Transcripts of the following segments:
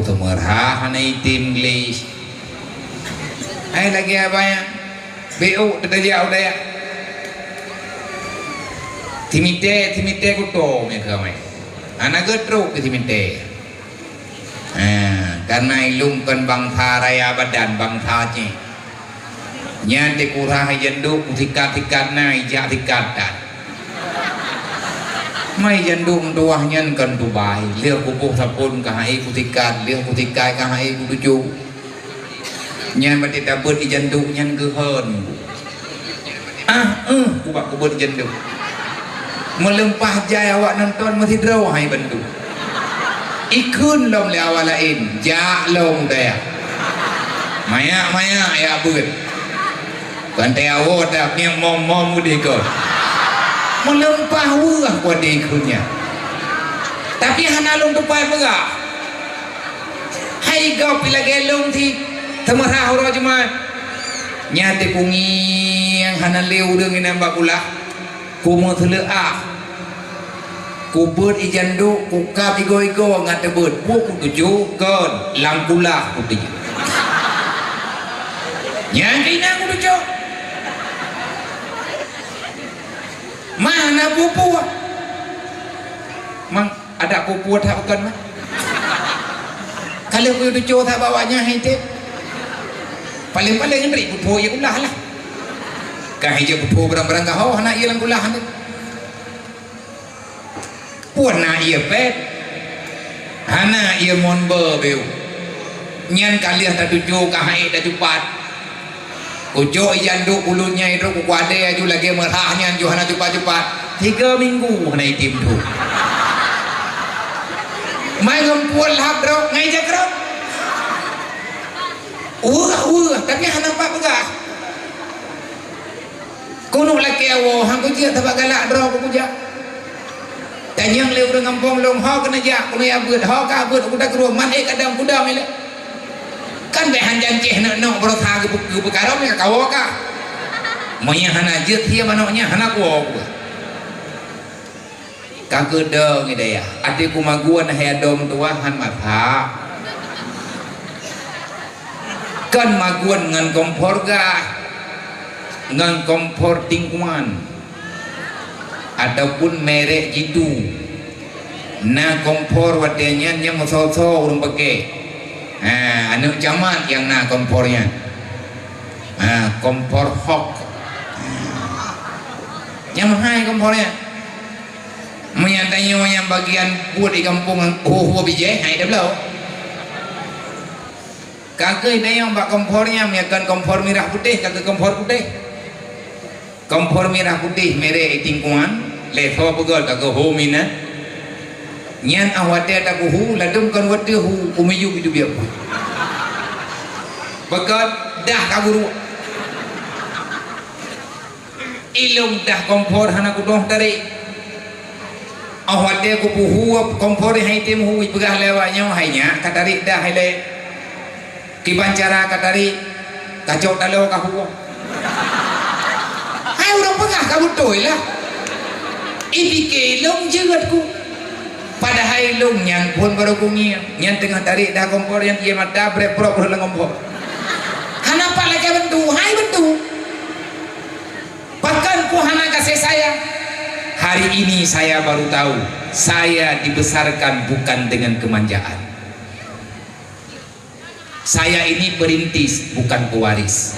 temerah hanai tim English ai lagi apa ya BU terjauh dah ya timite kuto mereka mai anak getruk ke timite karena ilumkan bangsa raya badan bangsa ni nyante kurang jenduk tikat na ijak tikatan mai jenduk doahnya kan Dubai lihat kubuk sapun kahai kutikat lihat kutikai kahai kutuju nyan berarti tabut di jenduk nyan gehon kubak kubur jenduk melempah jaya awak nonton masih draw hai bentuk ikun lom le awal lain jak long dia maya ya abut kan teh awak dak ni mom mudi ko melempah wah ko de ikunnya tapi hana long tupai begah hai gau pila gelong ti temerah ro cuma nyate kungi yang hana leu deung ina bakula kumo theleah kubut ijandu kukap igo ngat tebut puk kutuju kon langkulah kutuju nyang ina kutuju mana pupu mang ada pupu tak bukan mah kalau kutuju tak bawanya hite paling beri pupu ya kulah lah kah hije pupu berang-berang kau anak ia langkulah ni puan na ia pet hana ia mon berbeu nyan kalian tak tuju kahai dah cepat ujo ijandu ulunya itu ku kuade aju lagi merahnya aju hana cepat 3 minggu hana itim tu mai ngempul hab ro ngai jakro tapi hana pak begah kuno laki awo hang kuja tabak galak ro ku kuja tanyang leu dengan kampung long ho kena jak kuno ya beut ho ka beut kuda keruh man kadang kuda mile kan be hanjan ceh nak berotha ke perkara me ka kawo ka monya hana jeut dia manoknya hana kuwo ka gede ngide ya ati kumaguan he dom tuahan matha kan maguan ngan kompor ga ngan kompor tingkuan ataupun merek itu na kompor wadanya nya moso-so urang pakai anu jaman yang na kompornya kompor hok yang mahal kompornya menyatanya yang bagian buat di kampung bijai hai dah belau kagak ada yang bak kompornya menyatakan kompor merah putih kagak kompor putih kompor merah putih merek tingkuan leho pegol kagak ho mina nyan awate tak hu ladum kan wate hu umiyu bidu biar bekat dah kaburu ilung dah kompor hana kudoh tarik awate ku hu kompor hai tim hu pegah lewatnya hanya katarik dah hele kibancara katarik kacau talo ka hu hai urang pegah kamu toy lah ibike long jegatku pada hai long yang pun baru kungi yang tengah tarik dah kompor yang ia mata breprok dalam kompor hana pak lagi bentu hai bentu bahkan ku hana kasih saya hari ini saya baru tahu saya dibesarkan bukan dengan kemanjaan saya ini perintis bukan pewaris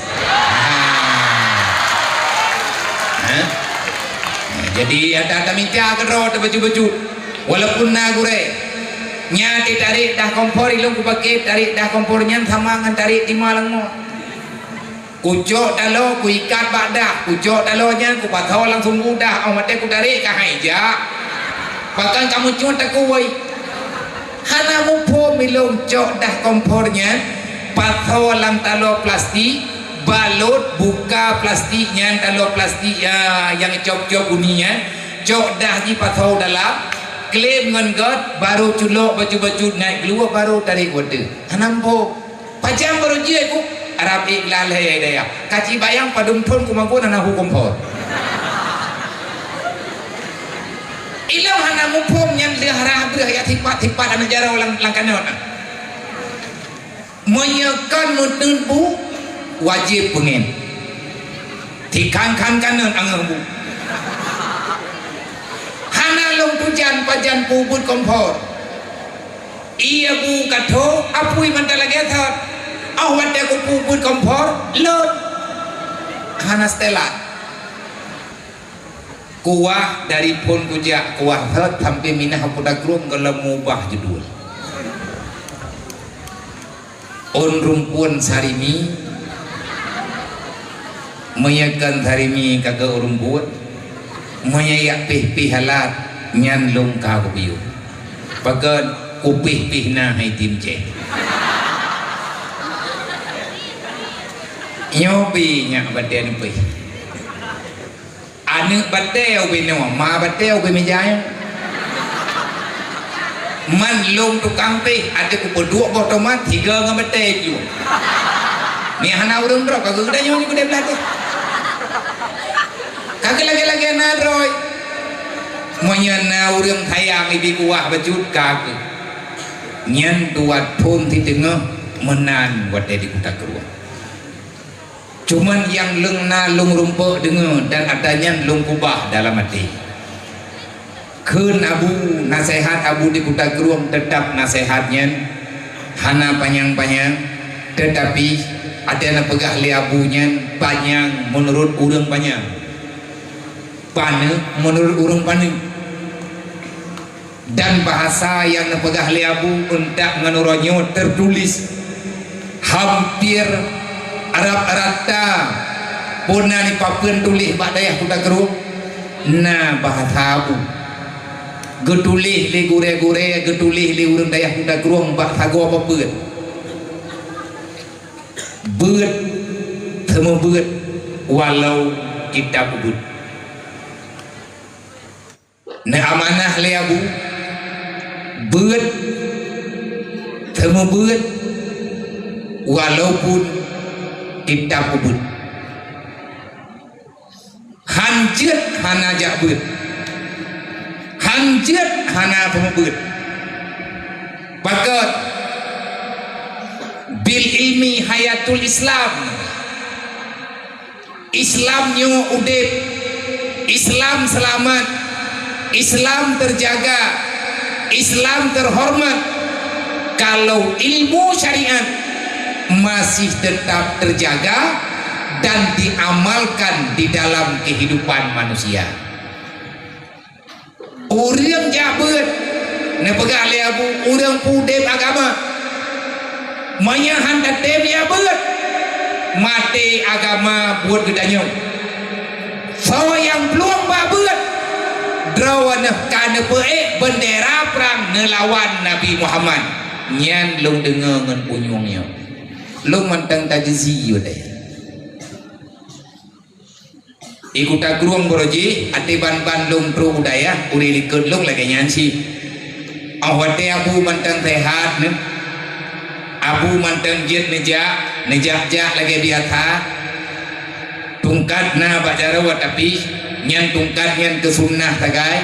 jadi ada minta kero baju-baju walaupun nagure nyati tarik dah kompor ilung ku pakai tarik dah kompornya sama dengan tarik timalang mo kucok dalo ku ikat badah kucok dalonya ku patau langsung mudah awate ku tarik ka haija bahkan kamu cuma tak kuai hana mupo milung cok dah kompornya patau lang talo plastik balut buka plastiknya talo plastik ya yang cok-cok uninya cok dah di patau dalam klaim ngan baru culok baju-baju naik keluar baru tarik water hanampo pajang baru je ku Arab iklal hai dia kaci bayang padum pun ku mangko na hukum por ilau hana mumpum yang liharah berah ya tipat-tipat anu jara ulang langkanona menyekan menenbu wajib pengen tikan kanan angemu hana long tujan pajan pubut kompor ia bu katho apui mandala gethat awat aku pubut kompor lot hana stella kuah dari pun kujak kuah hat sampai minah pudak rum kalau mubah judul on rumpun sarimi menyakan sarimi kagak rumpun menyayak pih halat nyan lung kau biu pakai kupih pihna hai tim je nyobi nyak badan pih anak bateo bino ma bateo ke mejanya man lung tukang pih ada ku berdua otomat tiga ngam bateo ni hana urang bro kagak udah nyonya gede belate kagak lagi nadroy monya urang thayang ibi kuah bajut kagak nyan tuat pun ti tengah menan wate di kuta keruang cuman yang lung rumput dengar dan adanya lung kubah dalam hati kun abu nasihat abu di kuta keruang tetap nasihatnya hana panjang tetapi ada yang pegah li abunya panjang menurut urang panjang pane menurut urang pane dan bahasa yang pegah li abu untuk menuronyo tertulis hampir Arab-Arabta puna ni papen tulis badayah kuda keruk nah bahasa abu getulih li gure-gure getulih li urang dayah kuda keruk bahasa gua apa beut temu beut walau kita beut nah amanah li abu beut temu beut walaupun kita kubut hanjat hana jabut hanjat hana pemubut pakat bil ilmi hayatul Islam Islamnya udip Islam selamat Islam terjaga Islam terhormat kalau ilmu syariat masih tetap terjaga dan diamalkan di dalam kehidupan manusia. Urang jabut nepegah li abu urang pudep agama manyahan datem jabut mati agama buat gedanyo so yang belum babut drawanah kana peek bendera perang ngelawan Nabi Muhammad nyan lung dengar ngan punyungnya lung mantang tajzi yode ikuta gruang boroji ati ban lung pro budaya uri likut lung lagi nyansi awate abu mantang sehat ne abu mantang jet nejak lagi biasa tungkat na bacara wa tapi nyan tungkat nyan ke sunnah tagai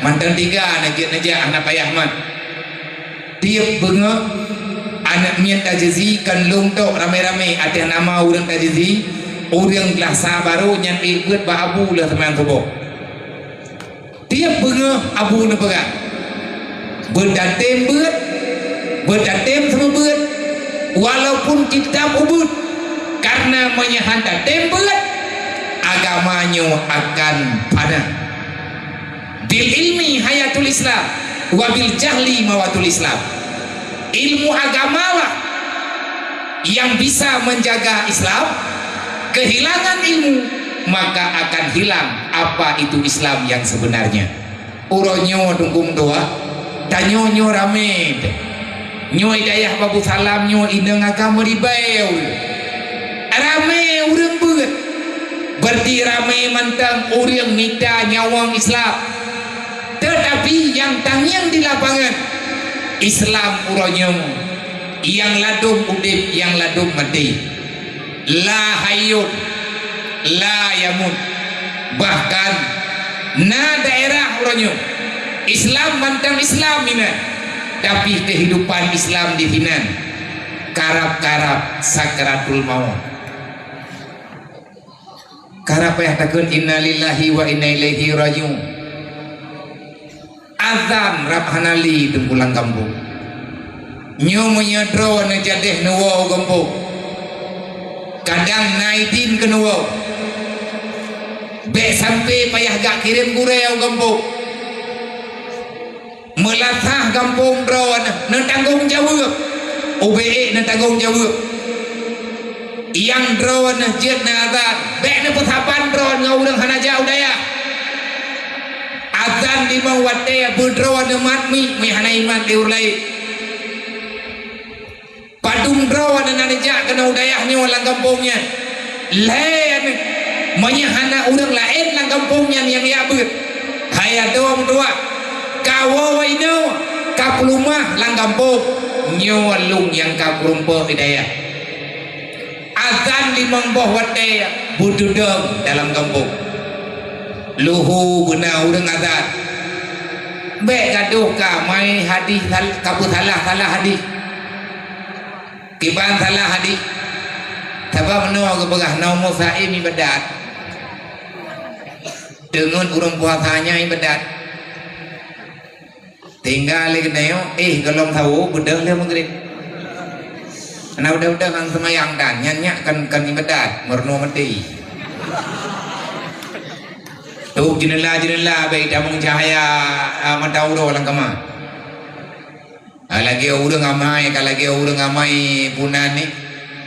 mantang tiga nejak anak payah man tiap bengok anak mian tajzi kan lung tok rame-rame ada nama orang tajzi orang kelasa baru yang ikut ba abu lah teman tubuh tiap bengah abu na pegang berdatem sama beut walaupun kita ubud karena menyahan datem beut agamanya akan padam bil ilmi hayatul Islam wabil jahli mawatul Islam ilmu agamalah yang bisa menjaga Islam kehilangan ilmu maka akan hilang apa itu Islam yang sebenarnya uronyo dungkung doa tanyonyo rame nyo idayah babu salam nyo indeng agama ribau rame urang beut berarti rame mantang urang nita nyawang Islam tetapi yang tangyang di lapangan Islam uronyo yang ladum udip yang ladum mati la hayyun la yamun bahkan na daerah uronyo Islam mantang Islam ina tapi kehidupan Islam di hinan karap-karap sakratul maut. Karap ya takun innalillahi wa inna ilaihi rajiun. Azan rabhanali tu pulang kampung. Nyumunya drone jadeh nuwo kampung. Kadang naitin ke nuwo. Be sampai payah gak kirim gurau kampung. Melatah kampung drone nentanggung jawab. OBE nentanggung jawab. Yang drone jet na azan bek na putapan drone ngau deng hana jauh daya azan di mawate bu drone mat mi hana iman di urlai padung drone na nejak ke ngau daya ni orang kampungnya lain menyahana udang lain lang kampungnya yang ya bet hayat doang dua kawo waino kapulumah lang kampung nyolung yang kapulumpo hidayah. Azan limang boh wate bududeng dalam kampung luhu guna udeng azan be gaduh ka mai hadis kapu salah hadis kiban salah hadis sabab no ke begah no musaim ibadat dengan urang puasanya ibadat tinggal lagi neo galong tahu budeng le maghrib. Nah udah kan semayang dan nyanyak kan ibadat merno mati. Tuh jenela baik damung cahaya matauro lang kama. Lagi urang amai punan ni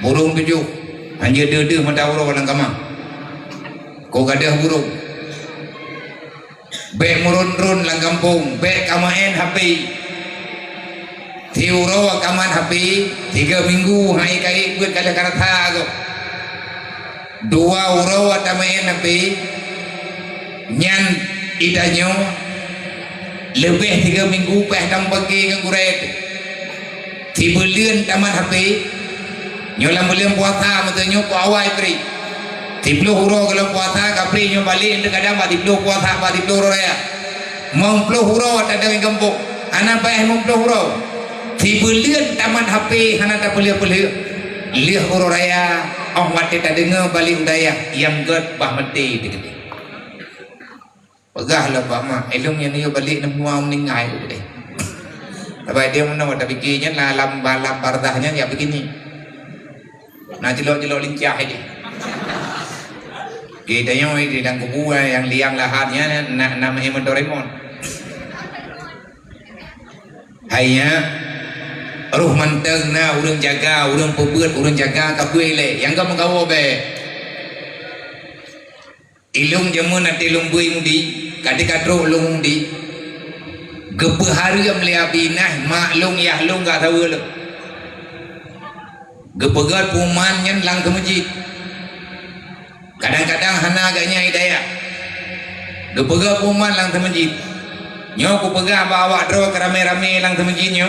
burung tujuh hanya dede matauro lang kama. Ko gadah burung. Baik murun lang kampung, baik kamaen HP. Tiuro kaman HP 3 minggu hai kai buat kala karata go 2 euro atamain HP nyan idanyo lebih 3 minggu peh dam bagi ke kuret ti belian taman HP nyolam belian puasa matanyo ko awai pri 30 euro kalau puasa kapri nyo balik kadang 30 puasa 30 euro ya 30 euro ada di kampung anak peh 30 euro tiba lian taman HP hana tak pelia-pelia liah huru raya mati tak dengar balik udaya yang ged bah mati dikit pegah lah pak mah elong yang dia balik semua meninggal deh tapi dia mana tak fikirnya lam bardahnya ya begini nah jelok lincah aja kita yang di dalam kubu yang liang lahatnya namanya Doraemon hanya ruh manteng na urang jaga urang pebeut urang jaga kabeh le yang ka menggawo be ilung jamun nanti lumbui mudi kadi kadro lung di gebe hari melia binah maklung ya lung gak tahu le gebegat puman nyen lang ke masjid kadang-kadang hana agaknya hidayah gebegat puman lang ke masjid nyo ku pegah bawa dro kerame-rame lang ke masjid nyo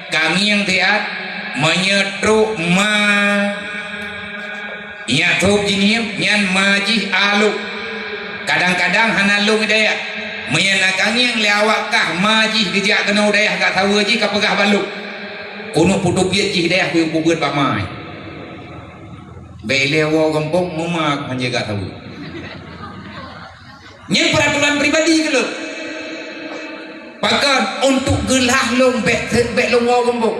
kami yang tiat menyetruk ma nyatruk jinim nyan majih aluk kadang-kadang hana lung daya menyenakang yang lewat kah majih gejak kena daya gak tahu aja kapegah baluk kuno putuk biat jih daya ku buat pamai belewo gempong memak hanya gak tahu nyen peraturan pribadi ke bahkan untuk gelah long bek long wo gembok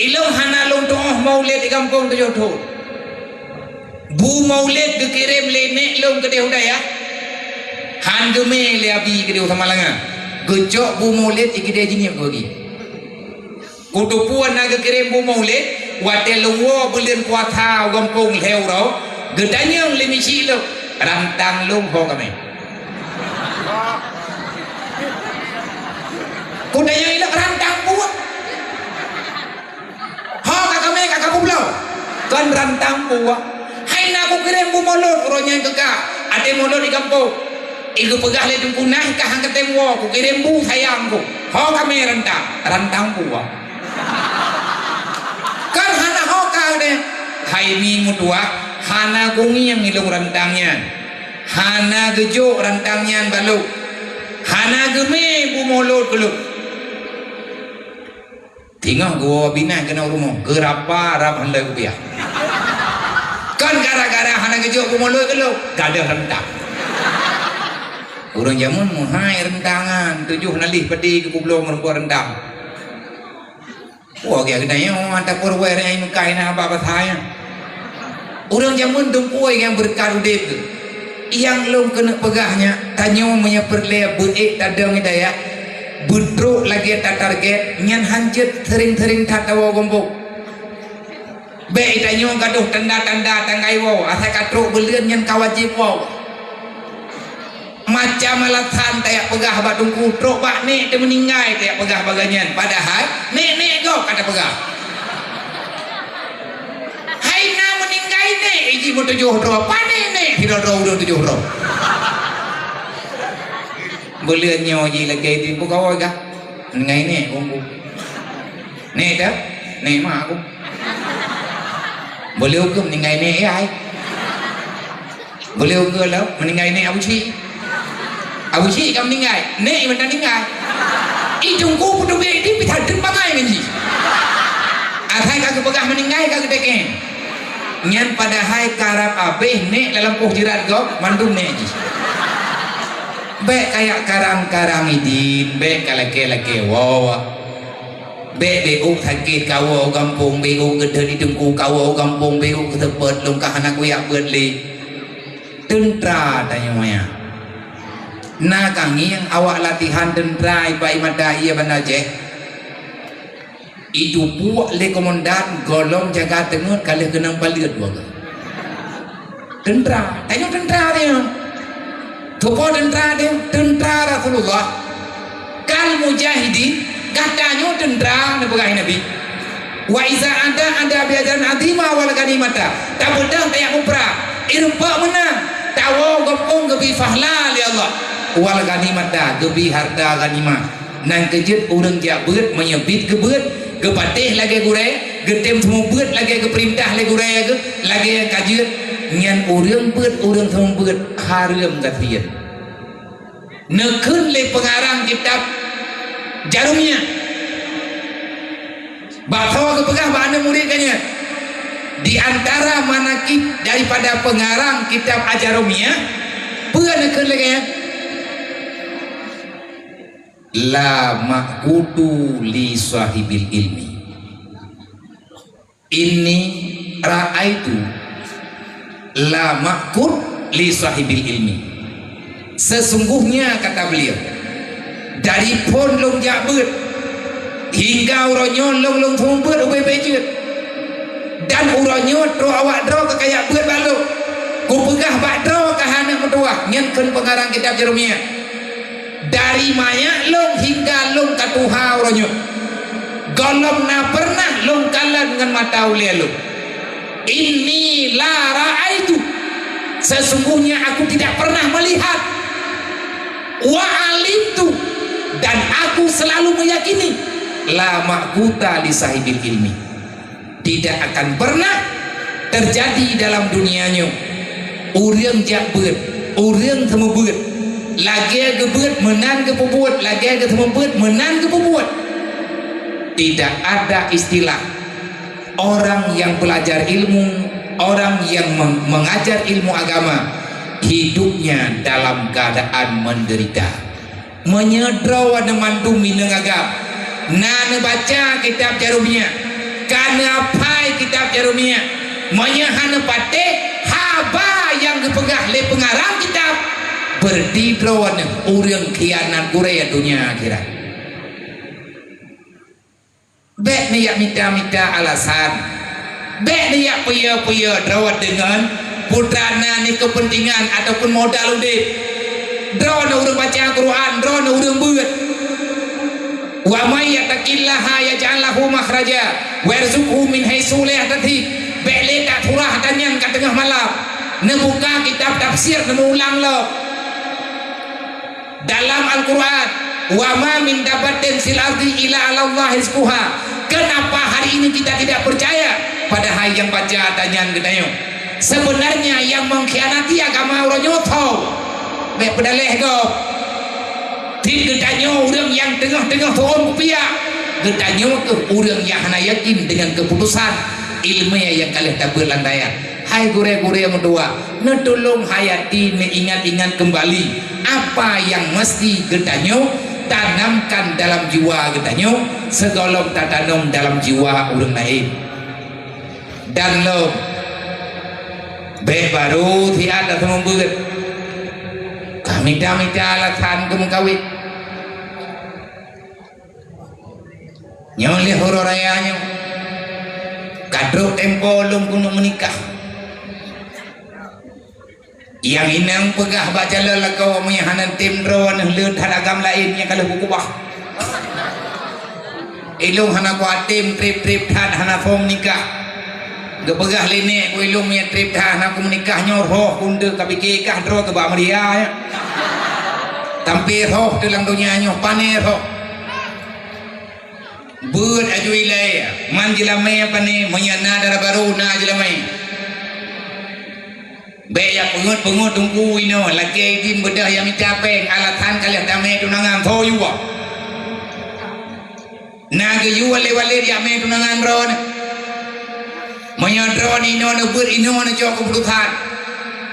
ilong hana long toh maulid di kampung tu jodoh bu maulid dikirim lenek long ke dehudaya han geme le abi ke dehu samalangan gejok bu maulid ikide jinyep bagi kutupuan naga kirim bu maulid wate long wo bulen puasa kampung leu ro gedanya le misi lo rantang long ho kami kudanya ilak rantang buat kakak pulau kan rantang buat hai nak aku kirim bu molot uronya kekak ada molot di kampung iku pegah le dumpunah kah ketemu aku kirim bu sayangku kami rantang buat kan hana kau deh hai mi mutua hana kungi yang ngilung rantangnya hana gejuk rantangnya baluk hana geme bu molot beluk tinggal gua bina kena rumah gerapa rap handai rupiah kan gara-gara hana kejok pemuluh kalau kada rentang orang jamun muhai rentangan 7 nalih pedi ke pulau merempuan rendang wah kaya kenanya ada perwira yang mengkain apa-apa saya orang jamun tumpuai yang berkarudep yang belum kena pegahnya tanya punya perlea buik tadang daya budruk lagi tak target nyan hanjut sering-sering tak tahu gombok baik tanya gaduh tanda-tanda tanggai wow asal katruk belian nyan kawajib wow macam alasan tayak pegah bak tungku truk bak nek dia meninggai tayak pegah baganyan padahal nek go kata pegah hai na meninggai nek iji mo 7 ro pane nek tidak ro 7 ro belian nyoji lagi di pegawai kah meninggai nek gombo nek dah nek mak aku boleh hukum meninggai nek ai boleh hukum lah meninggai nek Abu Syih kamu meninggal, nek yang meninggal. Ijungku pun dia ini bisa terpakai menji. Asai kagak pegah meninggal kagak teken. Nyan pada hai karap abeh nek dalam poh jirat gop mandum nek ji. Bek kayak karang-karang idin, bek kalake-lake wawa. Bek beu sakit kawo kampung beu gede di dengku kawo kampung beu ketepet lungkah anak kuyak berli. Tentra tanya maya. Na kangi yang awak latihan tentrai pai mata ia banaje itu buat le komandan golong jaga tengah kali kenang baliat waga tentara tanya tentara dia topo tentara Rasulullah kal mujahidin katanya tentara nabi wa iza ada biadan adima wal ganimata tak bedang tayak mupra irpa menang tawo gopong gebi fahla li Allah wal ganimat dah gebi harta ganimah nang kejut orang jak beut menyebit ke beut ke patih lagi gure getem semua beut lagi ke perintah lagi gure lagi yang kajut nyan orang beut orang semua beut haram katian nekun le pengarang kitab jarumnya bahawa kepegah mana muridnya di antara manakib daripada pengarang kitab Ajarumiyah pernah nekun lagi la ma'kutu li sahibil ilmi ini ra'aitu la ma'kut li sahibil ilmi sesungguhnya kata beliau dari pon long jabut hingga uronyon long thumput ubai bejut dan uronyon ro awak dro kekaya beut balu ku pegah bak dro kahana metuah nyenkeun pengarang kitab Jarumiyah dari maya long hingga long katuha uronyo golong na pernah long kalan dengan mata ulia long ini la ra'aitu sesungguhnya aku tidak pernah melihat wa alimtu dan aku selalu meyakini la ma'kuta li sahibil ilmi tidak akan pernah terjadi dalam dunianya urang jak beut urang temu beut lagi gebut menang ke pembuat lagi ke pembuat menang ke pembuat tidak ada istilah orang yang belajar ilmu orang yang mengajar ilmu agama hidupnya dalam keadaan menderita menyedra mandu mineng agam nana baca kitab Jarumiyah karena apa kitab Jarumiyah menyahana pate haba yang dipegah le pengarang kitab berdidroan orang khianat Korea dunia akhirat bek ni yak minta alasan bek ni yak puya drawat dengan putrana ni kepentingan ataupun modal udip drawan orang baca Quran drawan orang beut wa may yattaqillaha yaj'al lahu makhraja wa yarzuqhu min haitsu la yahtasib bek le tak turah dan yang kat tengah malam nebuka kitab tafsir ulang lo dalam Al-Quran wa ma min dabatin fil ardi ila Allah rizquha kenapa hari ini kita tidak percaya pada hari yang baca tanyaan gedayo sebenarnya yang mengkhianati agama orang nyoto mek pedaleh go tin gedanyo orang yang tengah-tengah turun rupiah Getanya ke urang yang hana yakin dengan keputusan ilmiah yang kalian tak berlandaian. Hai gure-gure yang kedua, netulung hayati ingat-ingat kembali apa yang mesti getanya tanamkan dalam jiwa getanya segolong tak tanam dalam jiwa orang lain. Dan lo baru tiada semua berat kami alasan kemengkawit nyoleh horor rayanya kadro tempo lum kuno menikah yang inang pegah baca lelakau menyahanan tim drone leut hadagam lainnya kalau buku bah ilung hana kuatim trip hana form nikah gepegah lene ku ilung nya trip dah nak menikah nyoroh kunde kapike kah dro ke ba Maria ya tampir roh dalam dunia nyoh pane roh beut ajui le man jilame pane menyana dara baru na jilame be ya pengut tunggu ino lagi din bedah yang capeng alatan kalian dame tunangan tho yuwa naga yuwa le dia me tunangan ron menyodron ino na ber ino na jok keputusan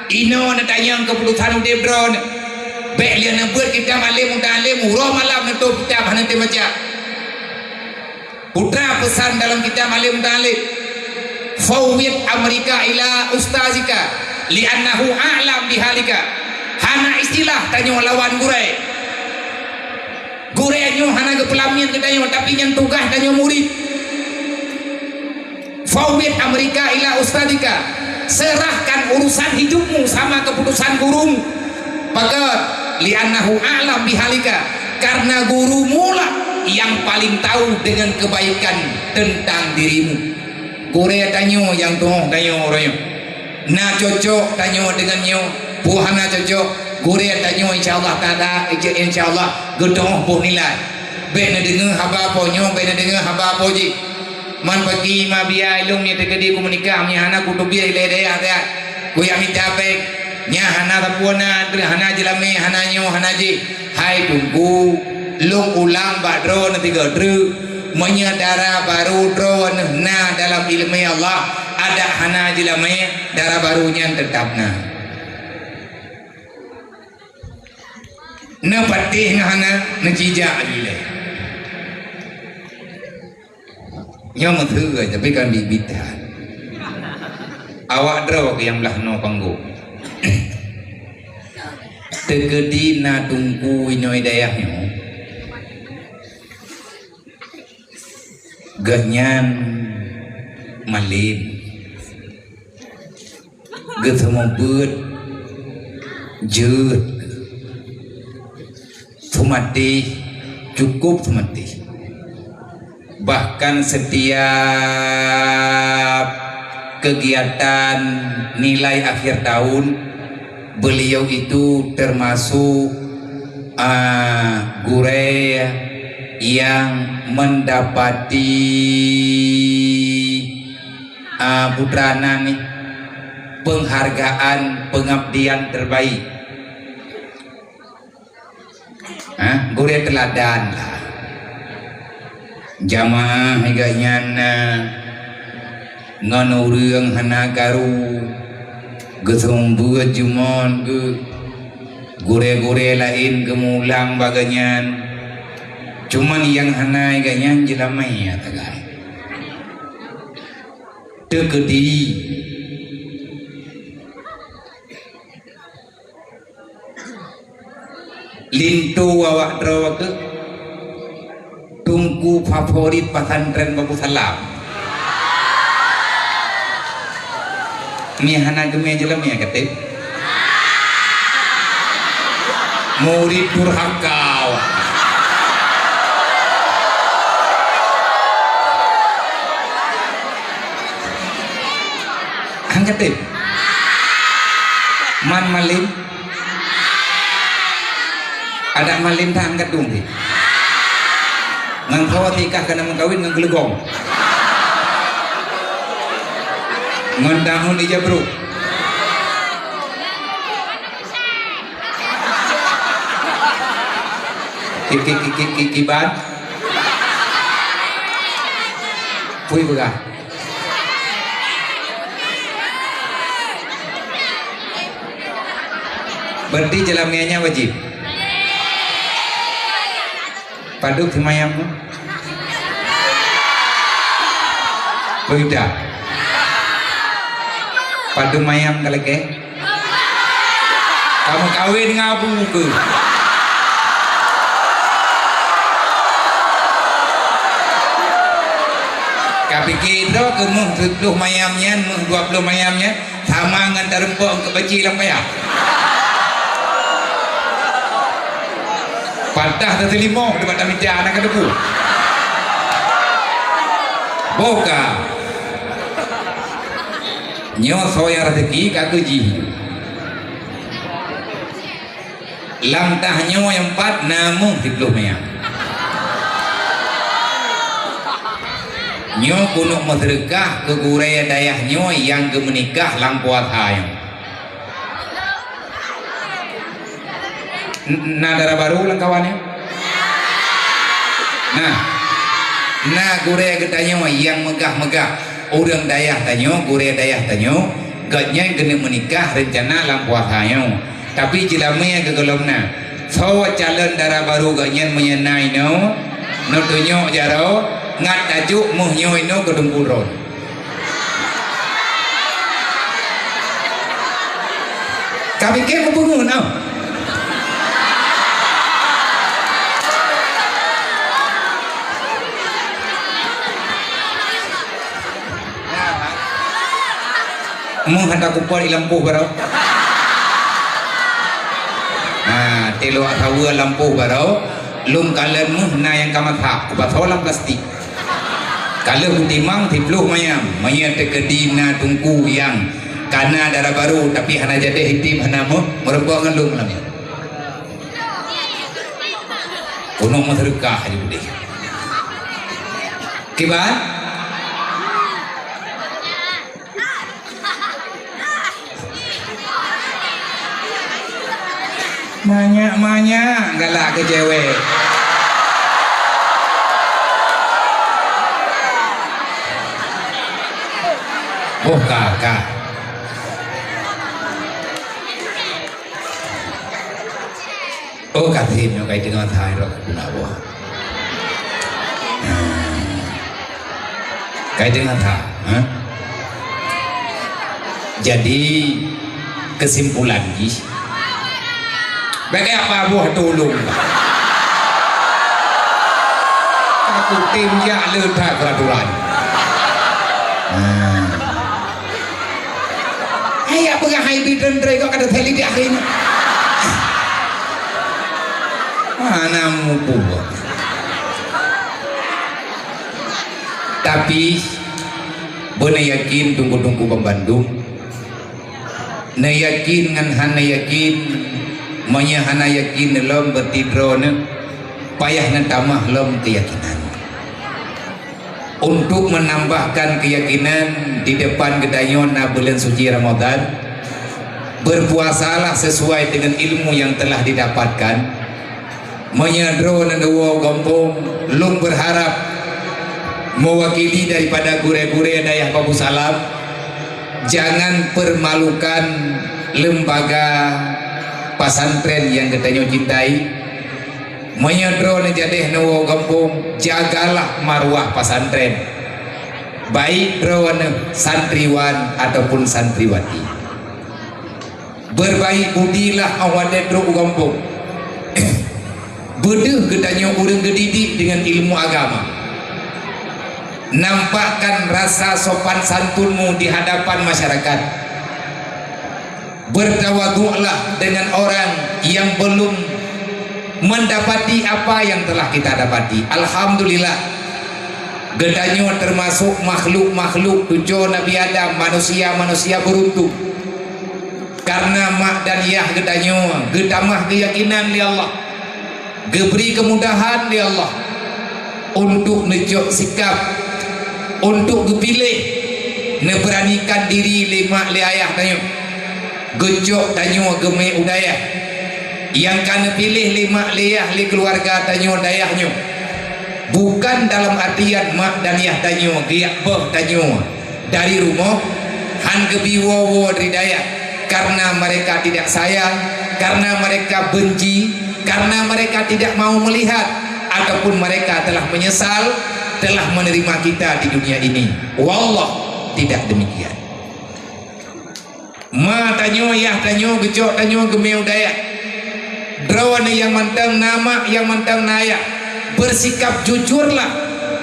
ino na tanyang keputusan udah bron bek lian na ber kita malam roh malam na to kita hana te baca putra pesan dalam kita malam fawwid Amerika ila ustazika li'annahu a'lam bihalika hana istilah tanyo lawan gure nyo hana ke pelamian kita nyo tapi yang tugas tanyo murid fawwid Amerika ila ustadika serahkan urusan hidupmu sama keputusan gurumu pakat li'annahu a'lam bihalika karena gurumu lah yang paling tahu dengan kebaikan tentang dirimu gure tanyo yang tuh tanyo royo na cocok tanyo dengan nyo buhana cocok gure tanyo insyaallah tada insyaallah gedong po nilai bena dengar haba po nyo bena dengar haba po ji man pagi ma biya ilung ni tegedi ku menikah mi hana ku tobi ile de ada ku yang mintape nya hana tapuana hana jilame hana nyo hana ji hai tunggu lung ulang badro nanti gedru menyadara baru drone na dalam ilmu Allah ada hana jilame darah barunya tetapna na patih hana najija ile nyawa thưa tapi kan bibitan awak draw yang belah no panggo tegedi na tungku inoi dayahnya ganyan malim getemu beut jeut thumati cukup thumati bahkan setiap kegiatan nilai akhir tahun beliau itu termasuk gure yang mendapati putrana nih penghargaan pengabdian terbaik gure teladan lah jamaah higanyana nganu reung hana garu gesung buat jumon ge gure-gure lain gemulang baganyan cuman yang hana higanyan jelamai ya tagay tegedi lintu awak drawa ke tungku favorit pesantren Babu Salam mihana geme jelam ya kate murid durhaka angkat man malim ada malim tak angkat dong deh ngang khawatikah kena mengkawin ngang gelegong ngondahun ija bro kiban Pui begah. Berarti jelamianya wajib. Paduk si mayam. Beda. Padu mayam kalake. Kamu kawin ngabu ke? Kapikir tu kemuh 10 mayamnya, 20 mayamnya sama dengan terempok ke beci lang kaya. Patah tertelimo depan tamita anak kedepu. Boka. Nyo soya rezeki kakuji. Langtah nyo yang 4 namun 10 mayam. Nyo kuno masyarakat ke guraya dayah nyo yang ke menikah lampuat hayang. Nadara baru lang kawannya. Nah guraya gedanya yang megah-megah. Orang dayah tanyo, guraya dayah tanyo, gadnya kena menikah rencana lampuat hayang. Tapi jelamnya ke golongna. So calon dara baru gadnya menyenai no, tunyo jaro. Ngat tajuk muhnyo ino kedungkuron. Kami ke membunuh no. Muh hendak kupor lampu barau. Nah, telo atawa lampu barau. Lum kalen muh na yang kamat hak kubat holang plastik. Kalau timang 10 mayam, mayat tegedina tungku yang karena darah baru tapi hana jadi hitim hana merebak ngelung lamnya. Kuno masyarakat aja udah. Kibat? Manya galak ke cewek. Oh kakak. Oh katin yung kay tingat hayro kunawa. Kay tingat ha. Jadi kesimpulan ni. Bagi apa buah tolong. Aku tim ya letak peraturan. Ayah pegah hybrid dan kau kata teli di akhirnya. Mana buat. Tapi benar yakin tunggu-tunggu pembandung. Na yakin ngan hana yakin, manya hana yakin lom bertidrone, payah nan tamah lom keyakinan. Untuk menambahkan keyakinan di depan gedayon na bulan suci Ramadan, berpuasalah sesuai dengan ilmu yang telah didapatkan. Menyadro nandawa gompong lung berharap mewakili daripada gure-gure dayah Pabu Salam, jangan permalukan lembaga pesantren yang gedayon cintai. Menyadro najadeh nawa kampung, jagalah marwah pesantren, baik rawan santriwan ataupun santriwati. Berbaik budilah awade dro kampung. Bedeh gedanya urang gedidik dengan ilmu agama. Nampakkan rasa sopan santunmu di hadapan masyarakat. Bertawaduklah dengan orang yang belum mendapati apa yang telah kita dapati. Alhamdulillah, gedanyo termasuk makhluk-makhluk tujuh Nabi Adam, manusia-manusia beruntung. Karena mak dan yah gedanyo gedamah keyakinan di Allah, geberi kemudahan di Allah untuk nejok sikap, untuk kepilih neberanikan diri lima li ayah tanyo gejok tanyo geme udayah yang kana pilih lima liyah li keluarga tanyo dayahnya bukan dalam artian mak dan yah tanyo giak beh tanyo dari rumah han gebiwo ridaya karena mereka tidak sayang, karena mereka benci, karena mereka tidak mau melihat, ataupun mereka telah menyesal telah menerima kita di dunia ini. Wallah, tidak demikian. Ma tanyo yah tanyo gecok tanyo gemeu daya drawana yang mantang nama yang mantang naya, bersikap jujurlah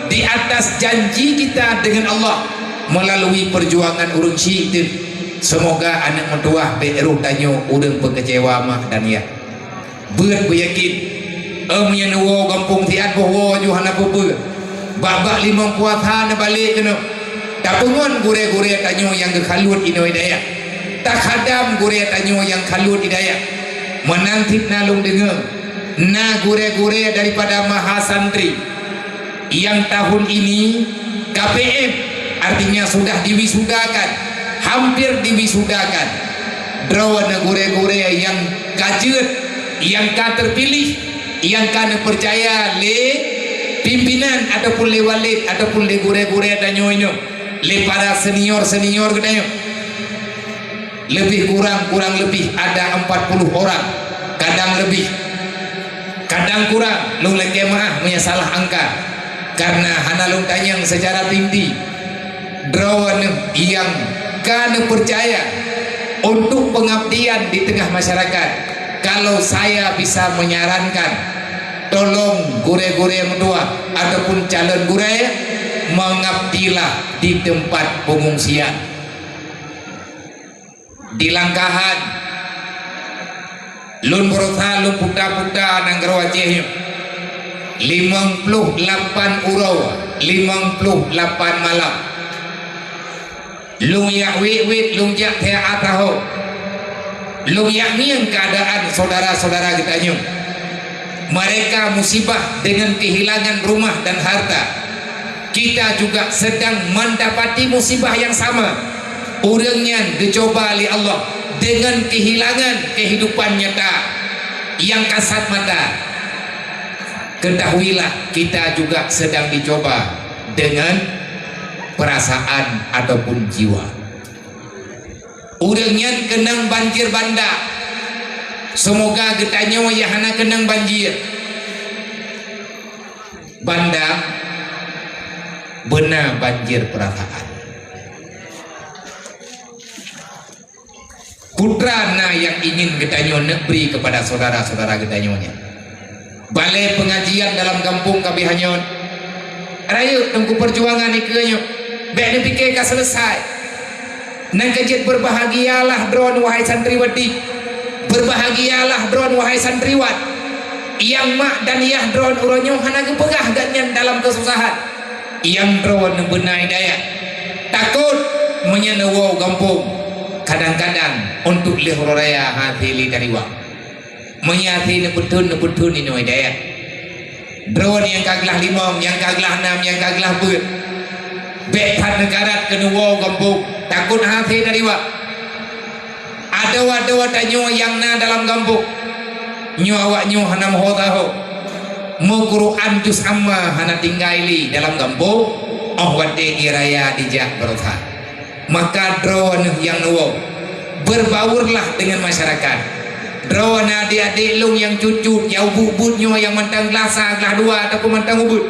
di atas janji kita dengan Allah melalui perjuangan urung syidin. Semoga anak mentua beruh tanyo urang pengecewa mak dan ya beut beryakin nya nuwo kampung tiat bowo johana pupu babak limang puatan balik kena tapungon gure-gure tanyo yang kekalut ino hidayah tak hadam gure tanyo yang kalut hidayah menantip nalung dengar na gure-gure daripada mahasantri yang tahun ini KPM artinya sudah diwisudakan, hampir diwisudakan. Drawana gure-gure yang kajet, yang terpilih, yang kana percaya le pimpinan ataupun le walid ataupun le gure-gure tanyo ini, le para senior-senior tanyo. Lebih kurang lebih ada 40 orang, kadang lebih kadang kurang. Lung leke maaf menyalah angka karena hana lung tanyang secara tinggi drawan yang kana percaya untuk pengabdian di tengah masyarakat. Kalau saya bisa menyarankan, tolong gure-gure mentua ataupun calon gure mengabdilah di tempat pengungsian, di langkahan lun berusaha lun puta-puta nang gerawaceh 58 urau 58 malam lung yak wit lung jak thea ataho lung yak niang keadaan saudara-saudara kita nyum mereka musibah dengan kehilangan rumah dan harta. Kita juga sedang mendapati musibah yang sama. Orangnya dicoba oleh Allah dengan kehilangan kehidupan nyata yang kasat mata. Ketahuilah kita juga sedang dicoba dengan perasaan ataupun jiwa. Orangnya kenang banjir bandar. Semoga getanya wayahana kenang banjir bandar benar banjir perasaan. Putrana yang ingin getanyo negeri kepada saudara-saudara getanyonya. Balai pengajian dalam kampung kami hanyon. Rayu tunggu perjuangan ikanyo. Bek pikir ka selesai. Nang kejit berbahagialah drone wahai santriwati. Berbahagialah drone wahai santriwat. Yang mak dan yah drone uronyo hana gepegah ganyan dalam kesusahan. Yang drone benai daya. Takut menyenewo kampung. Kadang-kadang untuk lihuraya hati li dari wak menyati neputun ini daya drone yang kaglah limong yang kaglah 6 yang kaglah ber bekat negara kenuwo kampung takut hati dari wak ada tanyo yang na dalam kampung nyo awak nyo hana moho taho mo Quran juz amma hana tinggali dalam kampung oh wate iraya dijak berotha. Maka drone yang nuwo berbaurlah dengan masyarakat. Drone adik-adik lung yang cucut yang ubud-ubudnya yang mantang lasa gelah dua ataupun mantang ubud,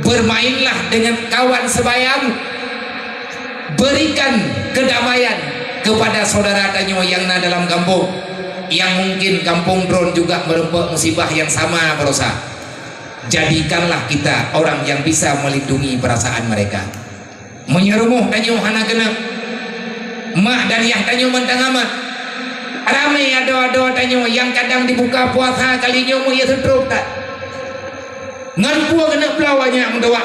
bermainlah dengan kawan sebayamu. Berikan kedamaian kepada saudara tanyo yang na dalam kampung yang mungkin kampung drone juga merempak musibah yang sama berusaha. Jadikanlah kita orang yang bisa melindungi perasaan mereka. Menyerumuh tanyo hana kena mak dan yah tanyo mantang amat ramai ada tanyo yang kadang dibuka puasa kalinya mu ya sedruk tak ngan pua kena pelawanya mendoa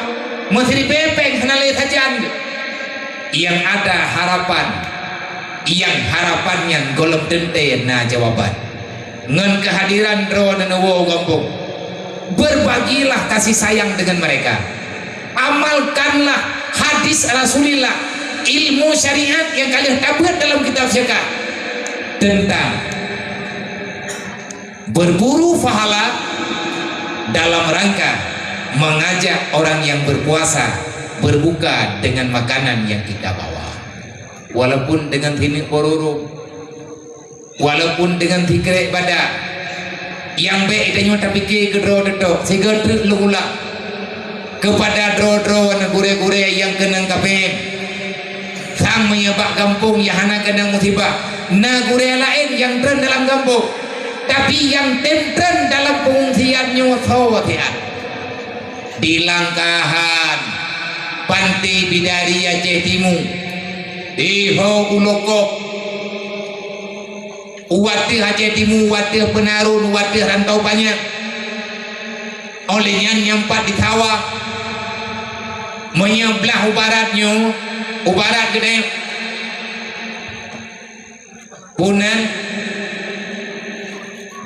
masih dipepeng hana le sajan yang ada harapan yang harapannya golem tente na jawaban ngan kehadiran drone nowo kampung. Berbagilah kasih sayang dengan mereka, amalkanlah hadis Rasulullah, ilmu syariat yang kalian dapat dalam kitab syekah tentang berburu pahala dalam rangka mengajak orang yang berpuasa berbuka dengan makanan yang kita bawa, walaupun dengan tinik pororo, walaupun dengan tikrek badak yang baik itu tapi ke dro detok sehingga terlulah kepada dro-dro gure-gure yang kenang kape sang menyebab kampung yang hana kenang musibah na gure lain yang tren dalam kampung tapi yang tren dalam pengungsiannya sawatian di Langkahan Pantai Bidari Aceh Timur di Ho Ulokok Uwatih Aceh Timur, Uwatih Penarun, Uwatih Rantau Banyak olehnya nyampat di Tawak menyebelah ubaratnya ubarat gede punan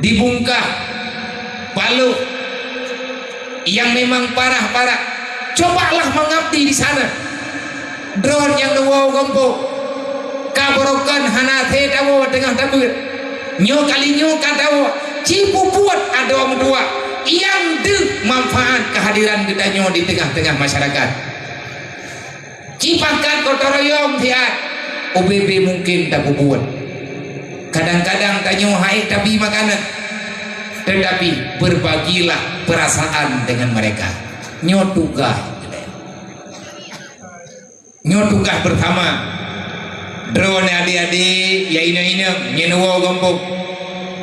dibungkah Palu yang memang parah-parah. Cobalah mengabdi di sana. Drone yang nuwau gompo kaborokan hanate dawo tengah tabur nyo kali nyo kadawo cipu buat ada dua yang de manfaat kehadiran kita nyo di tengah-tengah masyarakat. Cipakan kotoroyong tiat OBB mungkin tak buat. Kadang-kadang tanyo hai tapi makanan, tetapi berbagilah perasaan dengan mereka. Nyotugah pertama drone adik-adik ya ina-ina nyenuwa kampung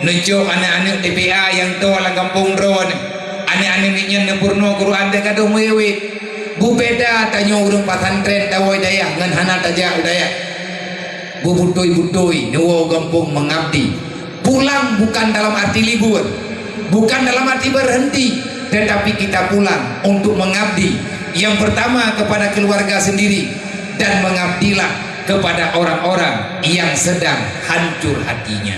nunjuk anak-anak TPA yang tua kampung drone anak-anak ni nepurno Quran dia kado mewe bu beda tanyo urung pasantren tawai daya ngan hana tajak daya bu butoi nuwa kampung mengabdi pulang bukan dalam arti libur, bukan dalam arti berhenti, tetapi kita pulang untuk mengabdi yang pertama kepada keluarga sendiri dan mengabdilah kepada orang-orang yang sedang hancur hatinya.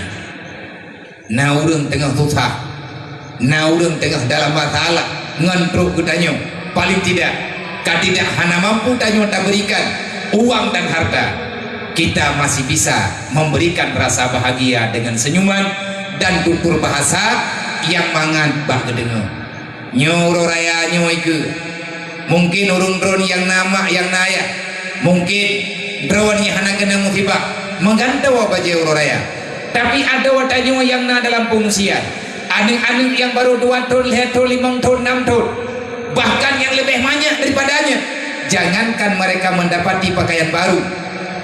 Na urang tengah susah, na urang tengah dalam masalah ngantruk ketanyo, paling tidak katidak hana mampu tanyo tak berikan uang dan harta, kita masih bisa memberikan rasa bahagia dengan senyuman dan tutur bahasa yang mangan bah kedengar nyoro raya nyoike mungkin urung drone yang nama yang naya mungkin drone yang hana kena musibah menggantau apa je uro raya tapi ada watanyo yang na dalam pengungsian anak-anak yang baru 2 tahun 5 tahun 6 tahun bahkan yang lebih banyak daripadanya. Jangankan mereka mendapati pakaian baru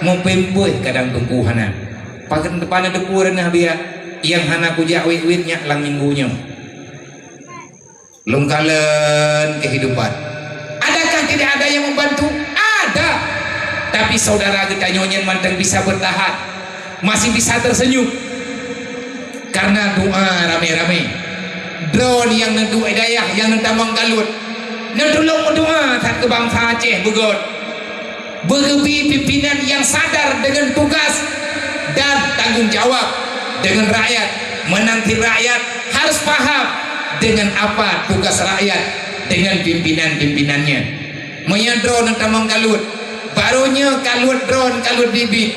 mempempuh kadang tungku hana pakai depan depuran biar yang hana kujak wit-witnya lang minggunya lungkalan kehidupan. Adakah tidak ada yang membantu? Ada, tapi saudara kita nyonya manteng bisa bertahan, masih bisa tersenyum karena doa rame-rame. Drone yang nentu edayah yang nentamang kalut nentulung doa saat ke bangsa Aceh begot bergebi pimpinan yang sadar dengan tugas dan tanggung jawab dengan rakyat, menanti rakyat harus paham dengan apa tugas rakyat dengan pimpinan-pimpinannya. Menyadro nentamang kalut barunya kalut drone kalut bibit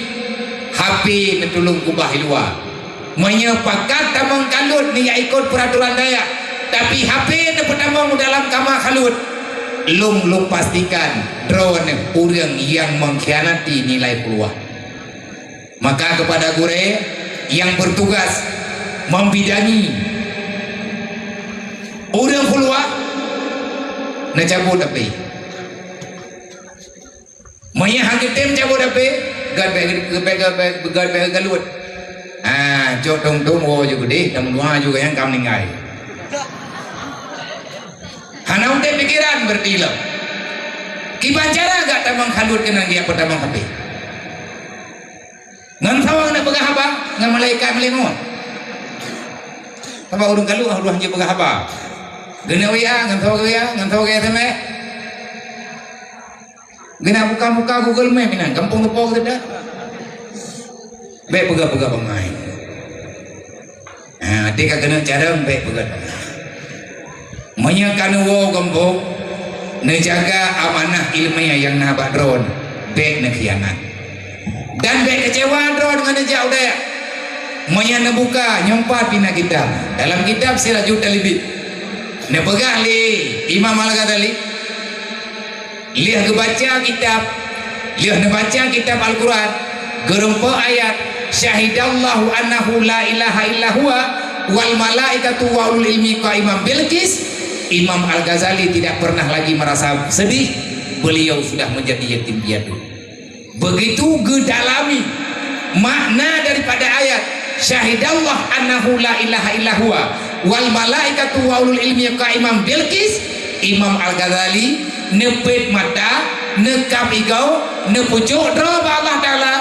HP netulung kubah luar menyepakat tamang kalut ni ikut peraturan daya tapi HP ne pertamang dalam kamar kalut lum pastikan drone orang yang mengkhianati nilai peluang. Maka kepada gure yang bertugas membidangi orang peluang na cabut api maya hangit tem cabut api gad galut jok tong oh juga deh tam dua juga yang kam ningai hana unte pikiran berdilam kibancara gak tamang halut kena dia pertamang HP ngan sawang nak pegah haba ngan malaikat melemon apa urung kalu urang je pegah haba gena WA ngan sawang SMS gena buka Google Map minan kampung tepok dah baik pegah bangai tika kena cara baik pegah menyakan wo kampung nejaga amanah ilmiah yang nabak drone baik nekhianat dan baik kecewa drone dengan jauh daya menyana buka nyompat pina kitab dalam kitab Sirajul Talibin Ne pegah li Imam Al-Ghazali lihat baca kitab, lihat baca kitab Al-Quran, gerempa ayat syahidallahu annahu la ilaha illa huwa wal malaikatu wa ulul ilmi qa'iman bil qis. Imam Al-Ghazali tidak pernah lagi merasa sedih, beliau sudah menjadi yatim piatu. Begitu gedalami makna daripada ayat syahidallah annahu la ilaha illa huwa wal malaikatu wa ulul ilmi qa'iman bil qis. Imam Al-Ghazali nepet mata, nekam igau, nepujuk doa Allah Ta'ala.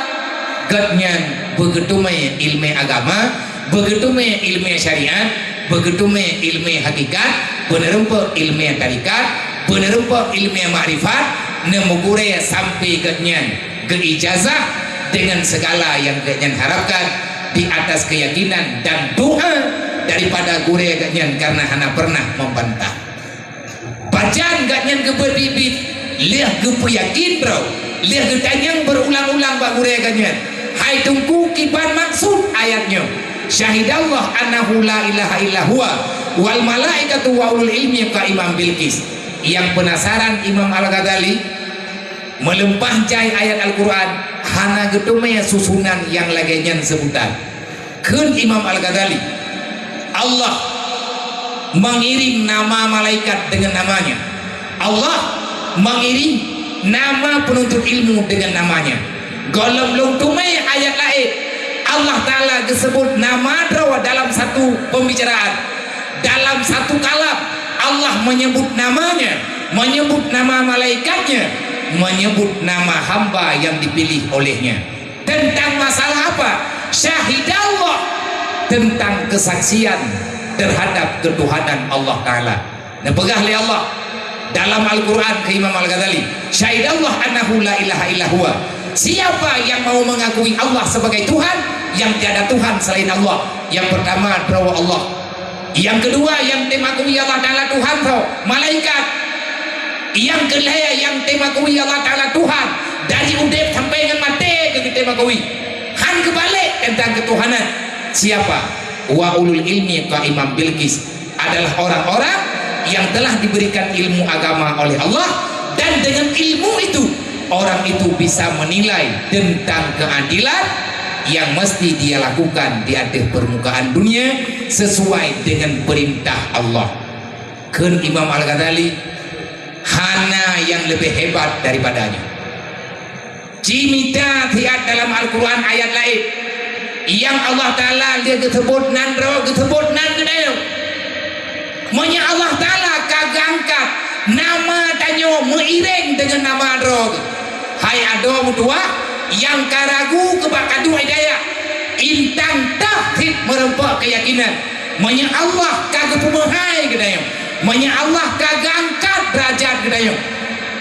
Gatnyan begitu me ilmu agama, begitu me ilmu syariat, begitu me ilmu hakikat, benerempa ilmu tarikat, benerempa ilmu makrifat, nemugure sampai gatnyan ke ijazah dengan segala yang gatnyan harapkan di atas keyakinan dan doa daripada gure gatnyan karena hana pernah membantah. Bacaan gatnyan ke berbibit, lihat ke yakin bro, lihat ke tanyang berulang-ulang bak gure gatnyan. Hai tungku kiban maksud ayatnya. Syahidallah annahu la ilaha illa huwa wal malaikatu wa ulul ilmi qa'iman bil qis. Yang penasaran Imam Al-Ghazali melempah cai ayat Al-Quran hana getume susunan yang lagenyan sebutan. Keun Imam Al-Ghazali Allah mengiring nama malaikat dengan namanya, Allah mengiring nama penuntut ilmu dengan namanya. Golong long tumai ayat lain Allah Ta'ala disebut nama drawa dalam satu pembicaraan, dalam satu kalam Allah menyebut namanya, menyebut nama malaikatnya, menyebut nama hamba yang dipilih olehnya. Tentang masalah apa? Syahidallah, tentang kesaksian terhadap ketuhanan Allah Ta'ala. Nah pegah li Allah dalam Al-Quran ke Imam Al-Ghazali, syahidallah annahu la ilaha illa huwa. Siapa yang mau mengakui Allah sebagai Tuhan, yang tiada Tuhan selain Allah. Yang pertama drawa Allah, yang kedua yang mengakui Allah Ta'ala Tuhan tau malaikat, yang kedua yang mengakui Allah Ta'ala Tuhan dari udep sampai dengan mati kita mengakui. Han kebalik tentang ketuhanan. Siapa? Wa ulul ilmi qa'iman bil qis, adalah orang-orang yang telah diberikan ilmu agama oleh Allah, dan dengan ilmu itu orang itu bisa menilai tentang keadilan yang mesti dia lakukan di atas permukaan dunia sesuai dengan perintah Allah. Keun Imam Al-Ghazali hana yang lebih hebat daripadanya. Cimita tiat dalam Al-Quran ayat lain yang Allah Ta'ala dia ketebut nandro ketebut nandro monya Allah Ta'ala kagangkat nama tanyo meiring dengan nama andro. Hai ado mutua yang karagu kebakadu hidayah intang tauhid merempak keyakinan monya Allah kagak pemahai kedayo, monya Allah kagangkat derajat kedayo,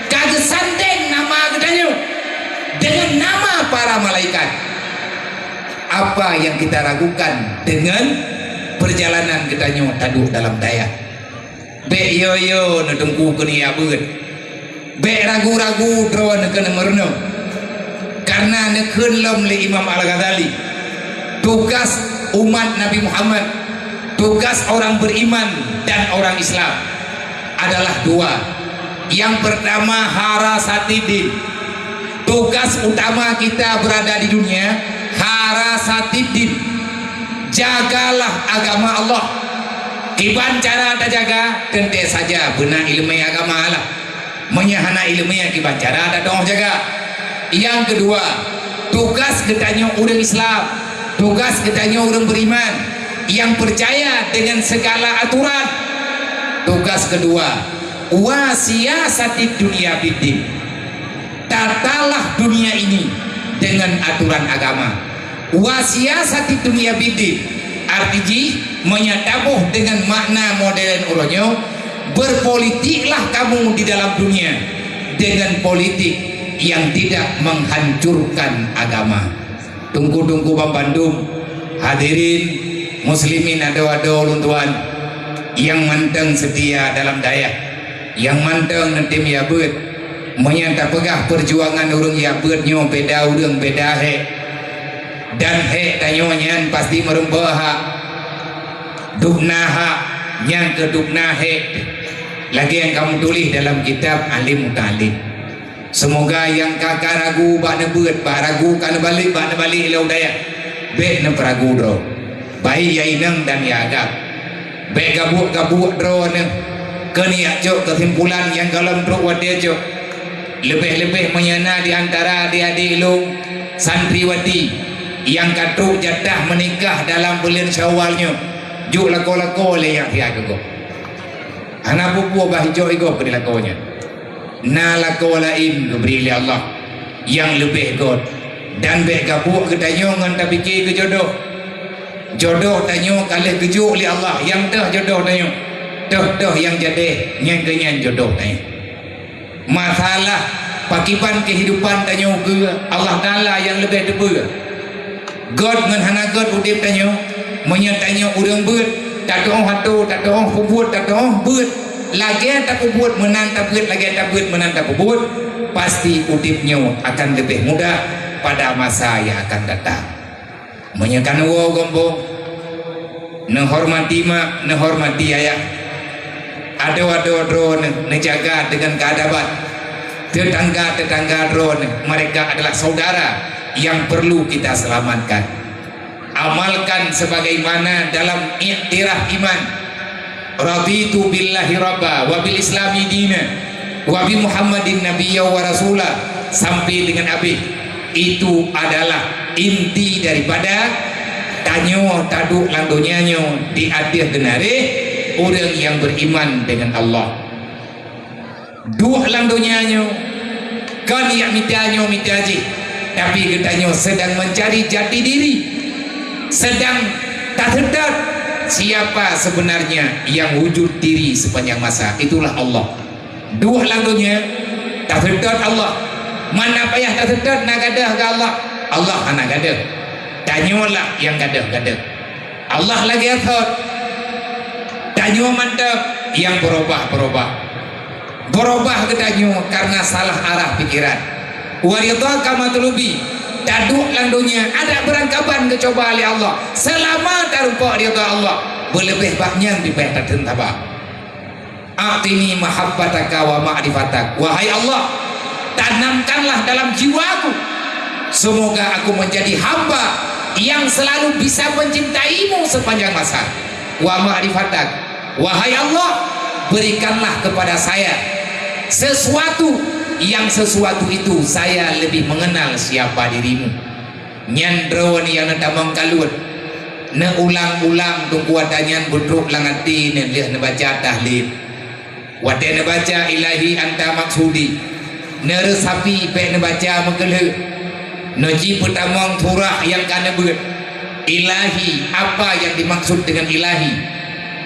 kagak sandeng nama kedayo dengan nama para malaikat. Apa yang kita ragukan dengan perjalanan kita taduh dalam daya be yo nedengku keni abut be ragu-ragu drawan kena merno karena nekeun lom li Imam Al-Ghazali. Tugas umat Nabi Muhammad, tugas orang beriman dan orang Islam adalah dua. Yang pertama harasatidin, tugas utama kita berada di dunia harasatidin, jagalah agama Allah. Kiban cara ada jaga tente saja benar ilmu agama Allah, menyahana ilmu yang kiban cara ada dong jaga. Yang kedua tugas ketanya orang Islam, tugas ketanya orang beriman yang percaya dengan segala aturan. Tugas kedua wasiyasatid dunia bidin, tatalah dunia ini dengan aturan agama. Wasiyasatid dunia bidin artinya menyatabuh dengan makna modern uronyo, berpolitiklah kamu di dalam dunia dengan politik yang tidak menghancurkan agama. Tunggu-tunggu Bang Bandung, hadirin muslimin ado-ado luntuan yang manteng setia dalam daya, yang manteng nanti miabut menyanta pegah perjuangan urung yabutnyo beda urung beda he dan he tanyonya pasti merembah duknaha yang keduk nahek lagi yang kamu tulis dalam kitab Alim Mutalim. Semoga yang kakak ragu bak nebet bak ragu kan balik lau daya bek ne peragu dro bayi ya inang dan ya agak bek gabuk dro ne keniak cok kesimpulan yang dalam dro wadia cok lebih-lebih menyana di antara adik-adik lu santriwati yang katruk jadah menikah dalam bulan Syawalnya juk lako-lako oleh yang tiaga go anak pupu bah hijau ego perilakunya na lako lain diberi oleh Allah yang lebih god dan bek gabuk ketanyo ngan tak fikir ke jodoh tanyo kalih kejuk oleh Allah yang dah jodoh tanyo dah yang jadi yang kenyan jodoh tanyo masalah pakipan kehidupan tanyo ke Allah Ta'ala yang lebih debu God ngan hana God udip tanyo menyatanyo urang beut tak doong hatu tak doong kubut tak doong beut lagi tak kubut menang tak beut lagi tak beut menang tak kubut pasti udipnya akan lebih mudah pada masa yang akan datang menyakan wo gombong nehormati mak nehormati ayah ada drone nejaga dengan keadaban tetangga drone mereka adalah saudara yang perlu kita selamatkan amalkan sebagaimana dalam iktiraf iman raditu billahi rabba wa bil islami dina wa bi muhammadin nabiyya wa rasulah sampai dengan habis itu adalah inti daripada tanyo taduk langdonyanyo di akhir denare orang yang beriman dengan Allah dua langdonyanyo kan yang mitianyo mitiaji tapi ketanyo sedang mencari jati diri sedang tak sedar siapa sebenarnya yang wujud diri sepanjang masa itulah Allah dua langdonya tak sedar Allah mana payah tak sedar nak gadah ke Allah anak gadah tanyolah yang gadah Allah lagi atur tanyo mantap yang berubah ke tanyo karena salah arah pikiran waridha kama tulubi taduk langdonya ada berangkapan kecoba oleh Allah selama tarupa ridha Allah berlebih banyak dipehtak tentaba atini mahabbataka wa ma'rifatak wahai Allah tanamkanlah dalam jiwaku semoga aku menjadi hamba yang selalu bisa mencintaimu sepanjang masa wa ma'rifatak wahai Allah berikanlah kepada saya sesuatu itu saya lebih mengenal siapa dirimu nyandro ni yang tamang kalut ne ulang-ulang tunggu adanyan budruk langati ne lihat ne baca tahlil wate ne baca ilahi anta maksudi ne resapi pe ne baca mengkelhe ne ji pertamang turah yang kana beut ilahi apa yang dimaksud dengan ilahi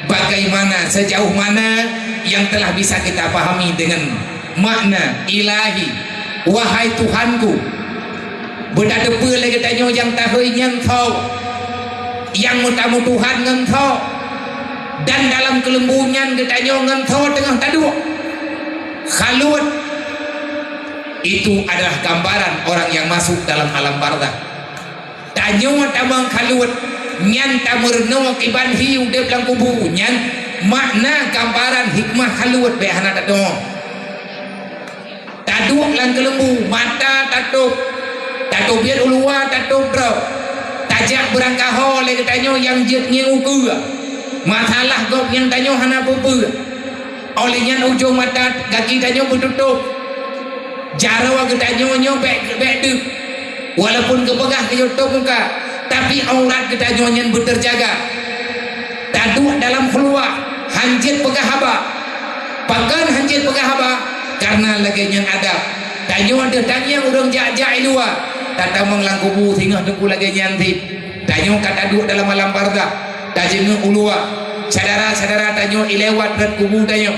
bagaimana sejauh mana yang telah bisa kita pahami dengan makna ilahi wahai Tuhanku berdada apa lagi tanya yang tahui yang tahu yang mutamu Tuhan ngentau dan dalam kelembungan ketanya ngentau tengah taduk khalut itu adalah gambaran orang yang masuk dalam alam barzakh tanya tamang khalut nyan tamurno kiban hiu de belang kubu nyan makna gambaran hikmah khalut be hana taduk taduk lang kelembu mata tatup biar ulua tatup bro tajak berangkaho le tanyo yang jet ngeu ke masalah gop yang tanyo hana pupu olehnya ujung mata kaki tanyo bertutup jarawa ke tanyo nyo bek tu walaupun kepegah ke tutup muka tapi aurat ke tanyo yang berterjaga taduk dalam keluar hanjit pegah haba pakan hanjit pegah haba karena lagi yang ada tanyo ada tanya urang jak-jak luar tata menglang kubu tinggal tunggu lagi nyanti tanyo kata duduk dalam alam barzakh tajeng ulua saudara-saudara tanyo ilewat berat kubu tanyo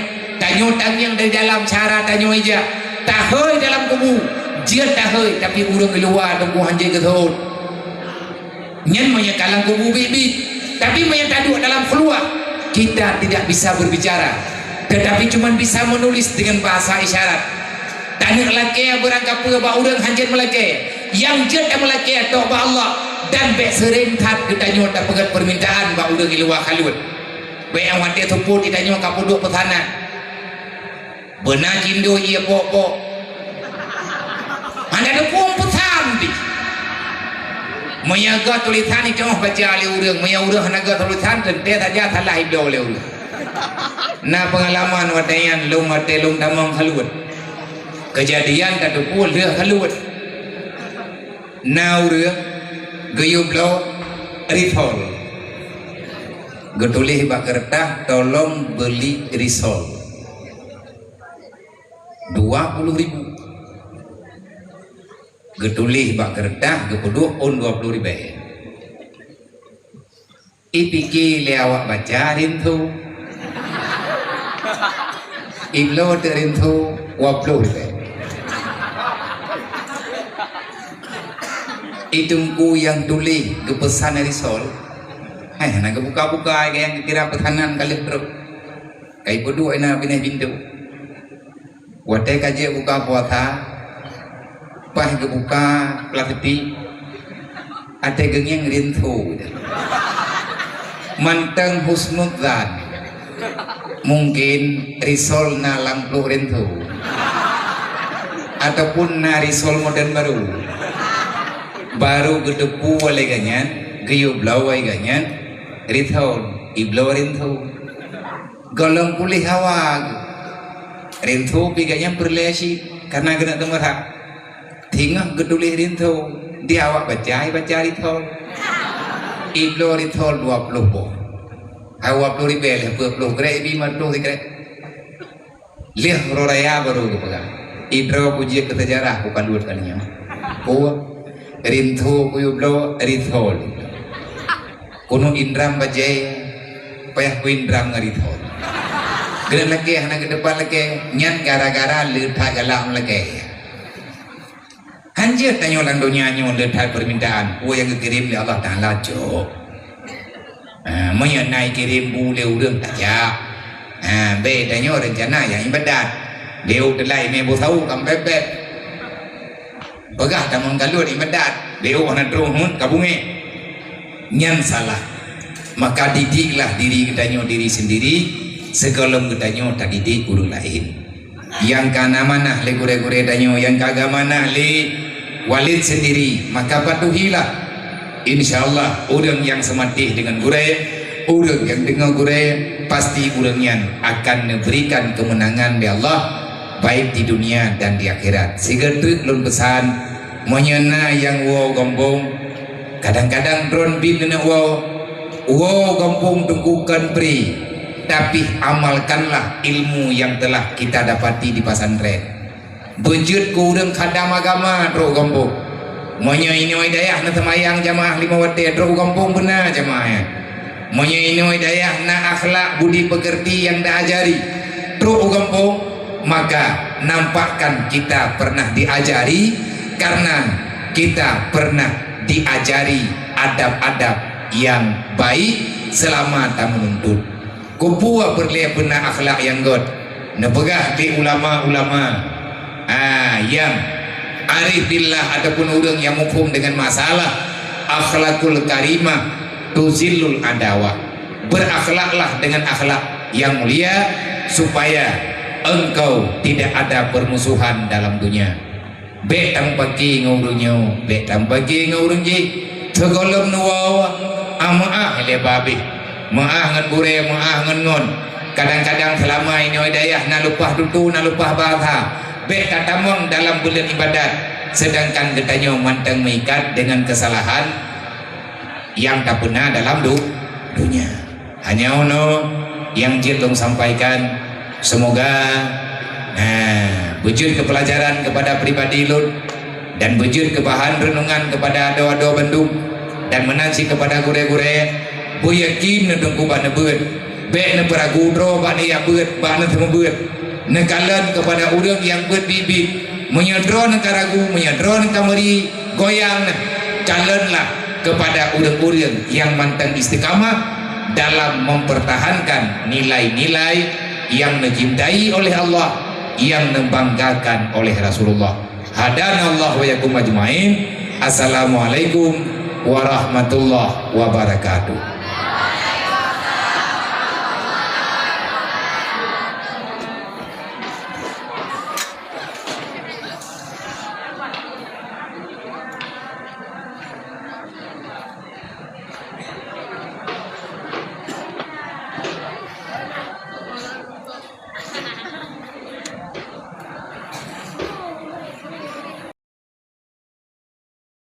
tangyang dari dalam cara tanyo ija tahoy dalam kubu dia tahoy tapi urang keluar tunggu hanjir ke thot nyen maya kalang kubu bibi tapi maya taduk dalam keluar kita tidak bisa berbicara tetapi cuma bisa menulis dengan bahasa isyarat tanya laki berangkap ke urang hanjir melaki yang jet melaki atau ba Allah dan bek sering tat kita nyota pegat permintaan ba urang iluwa khalut be awak dia tuput itanyo kapuduk pesanan benar jindo ia pokok anda ada pun pesan di menyaga tulisan itu baca oleh orang menyaga naga tulisan tentu saja salah hidup oleh orang na pengalaman wadayan lung ate lung damang haluat kejadian tak pun dia haluat na orang gayub lo risol getulih bak kertas tolong beli risol 20.000 getulih bak kertas gepuduk on 20.000 ipiki le awak baca rintu iblo terintu 20.000 itungku yang tulis kepesan risol nak buka-buka yang kira pesanan kali teruk kai bodoh ina pindah pintu wate kaje buka puasa pas buka plastik ada geng rintu manteng husnudzan mungkin risol na langpluh rintu ataupun na risol modern baru gedepu oleh ganyan gayub lawai ganyan risol iblo rintu golong pulih hawag rintu piganya berlesi karena kena temerah tinggal gedulih rintu dia awak baca rintu iblo rintu 20 boh awak 20.000 20 grek bi 40 grek lihat roraya baru kepegang iblo puji kesejarah bukan dua kalinya rintu iblo rintu kuno indram bajai payah ku indram ngarithol gerak lagi anak ke depan lagi nyat gara-gara letak galam lagi anjir tanya orang dunia nyo letak permintaan yang kirim oleh Allah Ta'ala cok menyenai kirim boleh urang tajak be tanya rencana yang ibadat leu telai me bo tahu kam bebek begah tamang galut ibadat leu ana drone kabunge nyan salah maka didiklah diri kedanyo diri sendiri sekolom kedanyo tak didik guru lain yang kana mana le gure-gure danyo yang kagak mana le walid sendiri maka patuhilah insyaallah orang yang sematih dengan gure orang yang dengar gure pasti orangnya akan memberikan kemenangan di Allah baik di dunia dan di akhirat sigertu lun pesan menyena yang wo gombong kadang-kadang drone bin na wow gampung tungkukan beri tapi amalkanlah ilmu yang telah kita dapati di pesantren bejut ku urang khadam agama dro gampung menyoinoi dayah na semayang jamaah 5 waktu dro gampung benar jamaah menyoinoi dayah na akhlak budi pekerti yang diajari dro gampung maka nampakkan kita pernah diajari karena kita pernah diajari adab-adab yang baik selama tak menuntut kupua berlihat benar akhlak yang god nepegah di ulama-ulama yang arif billah ataupun orang yang mufhum dengan masalah akhlakul karimah tuzillul adawah berakhlaklah dengan akhlak yang mulia supaya engkau tidak ada permusuhan dalam dunia be tampaki ngurunyo be tampaki ngurunji tegolom nuwa amaah le babi maah ngan gure maah ngan ngon kadang-kadang selama ini hidayah na lupah dutu na lupah bahasa be tatamong dalam bulan ibadat sedangkan ketanyo manteng mengikat dengan kesalahan yang tak pernah dalam dunia hanya ono yang jilong sampaikan semoga wujud kepelajaran kepada pribadi lun dan wujud kebahan renungan kepada doa-doa Bandung dan menansi kepada gure-gure bu yakin nedengku bana beut be ne peragu dro bana ya beut bana temu beut nekalan kepada urang yang beut bibit menyedro ne karagu menyedro ne kamari goyang calonlah kepada urang-urang yang mantan istiqamah dalam mempertahankan nilai-nilai yang dicintai oleh Allah yang membanggakan oleh Rasulullah. Hadanallahu wa yakum ajmain. Assalamualaikum warahmatullahi wabarakatuh.